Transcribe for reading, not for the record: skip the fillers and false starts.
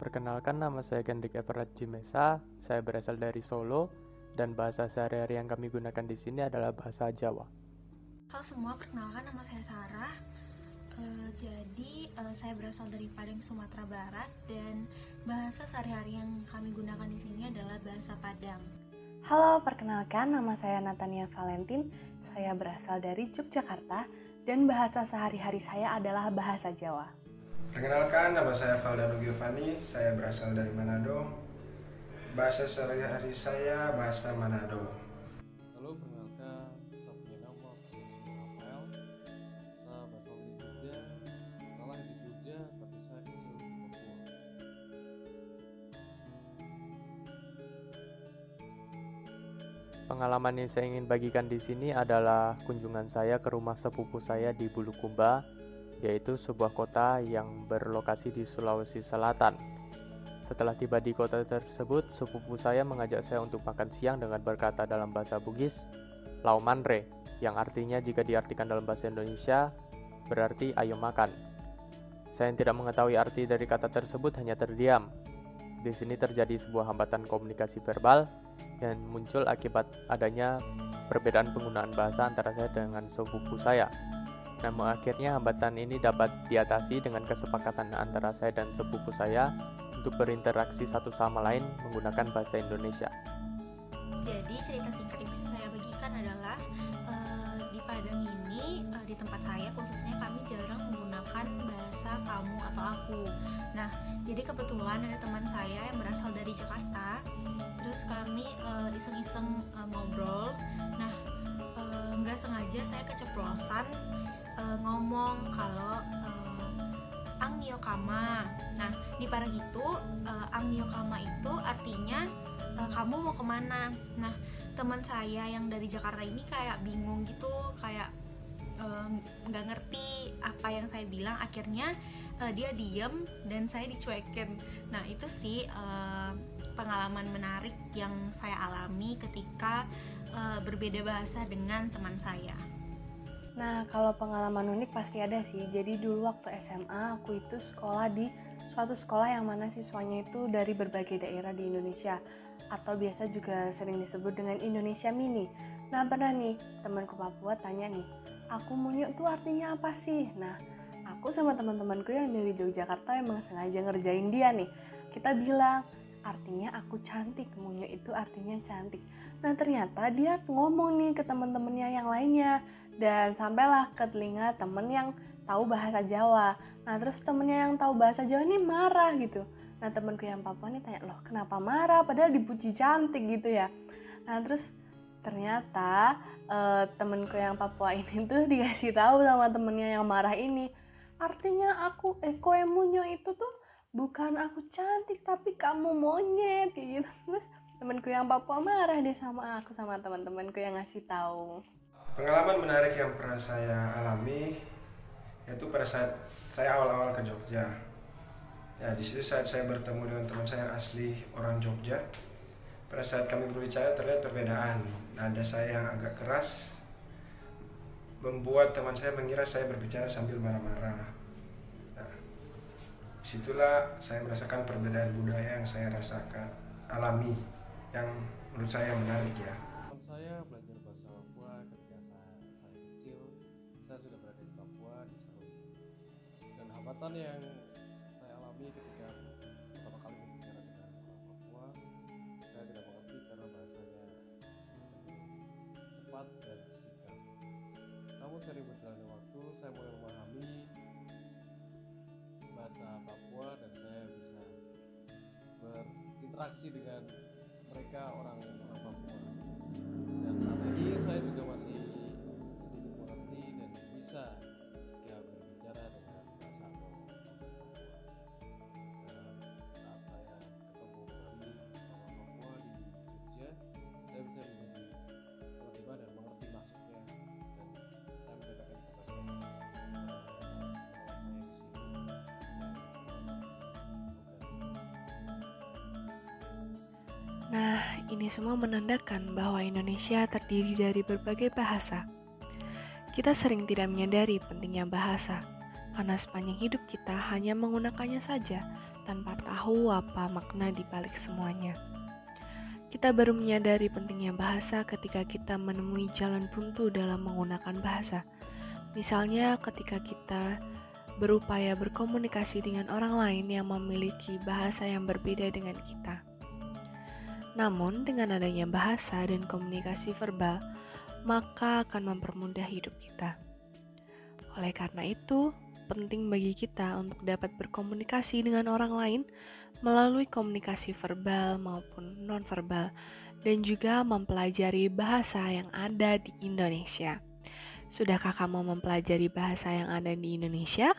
Perkenalkan, nama saya Gendrik Everett Jimesa. Saya berasal dari Solo dan bahasa sehari-hari yang kami gunakan di sini adalah bahasa Jawa. Halo semua, perkenalkan nama saya Sarah. Saya berasal dari Padang, Sumatera Barat, dan bahasa sehari-hari yang kami gunakan di sini adalah bahasa Padang. Halo, perkenalkan nama saya Natania Valentin. Saya berasal dari Yogyakarta dan bahasa sehari-hari saya adalah bahasa Jawa. Perkenalkan, nama saya Valdano Giovanni, saya berasal dari Manado. Bahasa sehari-hari saya bahasa Manado. Halo, perkenalkan, saya punya nama Rafael. Saya berasal dari Jogja. Salah di Jogja, tapi saya kecil di Papua. Pengalaman yang saya ingin bagikan di sini adalah kunjungan saya ke rumah sepupu saya di Bulukumba, yaitu sebuah kota yang berlokasi di Sulawesi Selatan. Setelah tiba di kota tersebut, sepupu saya mengajak saya untuk makan siang dengan berkata dalam bahasa Bugis, "Lau manre", yang artinya jika diartikan dalam bahasa Indonesia, berarti ayo makan. Saya yang tidak mengetahui arti dari kata tersebut hanya terdiam. Di sini terjadi sebuah hambatan komunikasi verbal yang muncul akibat adanya perbedaan penggunaan bahasa antara saya dengan sepupu saya. Namun akhirnya hambatan ini dapat diatasi dengan kesepakatan antara saya dan sepupu saya untuk berinteraksi satu sama lain menggunakan bahasa Indonesia. Jadi cerita singkat yang bisa saya bagikan adalah di Padang ini, di tempat saya khususnya kami jarang menggunakan bahasa kamu atau aku. Nah, jadi kebetulan ada teman saya yang berasal dari Jakarta, terus kami iseng-iseng ngobrol. Nah, nggak sengaja saya keceplosan ngomong kalau Angnyeokama. Nah, di Padang itu Angnyeokama itu artinya kamu mau kemana. Nah, teman saya yang dari Jakarta ini kayak bingung gitu, kayak nggak ngerti apa yang saya bilang. Akhirnya dia diem dan saya dicuekin. Nah, itu sih pengalaman menarik yang saya alami ketika berbeda bahasa dengan teman saya. Nah, kalau pengalaman unik pasti ada sih. Jadi dulu waktu SMA aku itu sekolah di suatu sekolah yang mana siswanya itu dari berbagai daerah di Indonesia, atau biasa juga sering disebut dengan Indonesia Mini. Nah, pernah nih temanku Papua tanya nih, "Aku munyo itu artinya apa sih?" Nah, aku sama teman-temanku yang dari Yogyakarta emang sengaja ngerjain dia nih. Kita bilang, artinya aku cantik, munyo itu artinya cantik. Nah, ternyata dia ngomong nih ke teman-temannya yang lainnya, dan sampailah ke telinga temen yang tahu bahasa Jawa. Nah, terus temennya yang tahu bahasa Jawa ini marah gitu. Nah, temenku yang Papua nih tanya, "Loh, kenapa marah? Padahal dipuji cantik gitu ya." Nah, terus ternyata temenku yang Papua ini tuh dikasih tahu sama temennya yang marah ini, artinya aku koe munyo itu tuh bukan aku cantik tapi kamu monyet gitu. Terus temenku yang Papua marah deh sama aku, sama teman-temanku yang ngasih tahu. Pengalaman menarik yang pernah saya alami yaitu pada saat saya awal-awal ke Jogja. Ya, di situ saat saya bertemu dengan teman saya yang asli orang Jogja. Pada saat kami berbicara terlihat perbedaan. Nada saya yang agak keras membuat teman saya mengira saya berbicara sambil marah-marah. Nah, disitulah saya merasakan perbedaan budaya yang saya rasakan alami, yang menurut saya menarik ya. Saya belajar bahasa Papua ketika saya kecil. Saya sudah berada di Papua, di Seruni. Dan hambatan yang saya alami ketika pertama kali berbicara dengan orang Papua, saya tidak mengerti karena bahasanya cepat dan singkat. Namun sering berjalannya waktu, saya mulai memahami bahasa Papua dan saya bisa berinteraksi dengan mereka orang Papua. Dan saat ini saya juga masih sedikit mengerti dan bisa jika berbicara dengan bahasa atau Papua. Dan saat saya ketemu kembali orang Papua di Jogja, saya bisa menjadi menerima dan mengerti maksudnya, dan saya mengatakan kepada bahwa saya di sini Nah, ini semua menandakan bahwa Indonesia terdiri dari berbagai bahasa. Kita sering tidak menyadari pentingnya bahasa, karena sepanjang hidup kita hanya menggunakannya saja tanpa tahu apa makna di balik semuanya. Kita baru menyadari pentingnya bahasa ketika kita menemui jalan buntu dalam menggunakan bahasa. Misalnya ketika kita berupaya berkomunikasi dengan orang lain yang memiliki bahasa yang berbeda dengan kita. Namun, dengan adanya bahasa dan komunikasi verbal, maka akan mempermudah hidup kita. Oleh karena itu, penting bagi kita untuk dapat berkomunikasi dengan orang lain melalui komunikasi verbal maupun nonverbal, dan juga mempelajari bahasa yang ada di Indonesia. Sudahkah kamu mempelajari bahasa yang ada di Indonesia?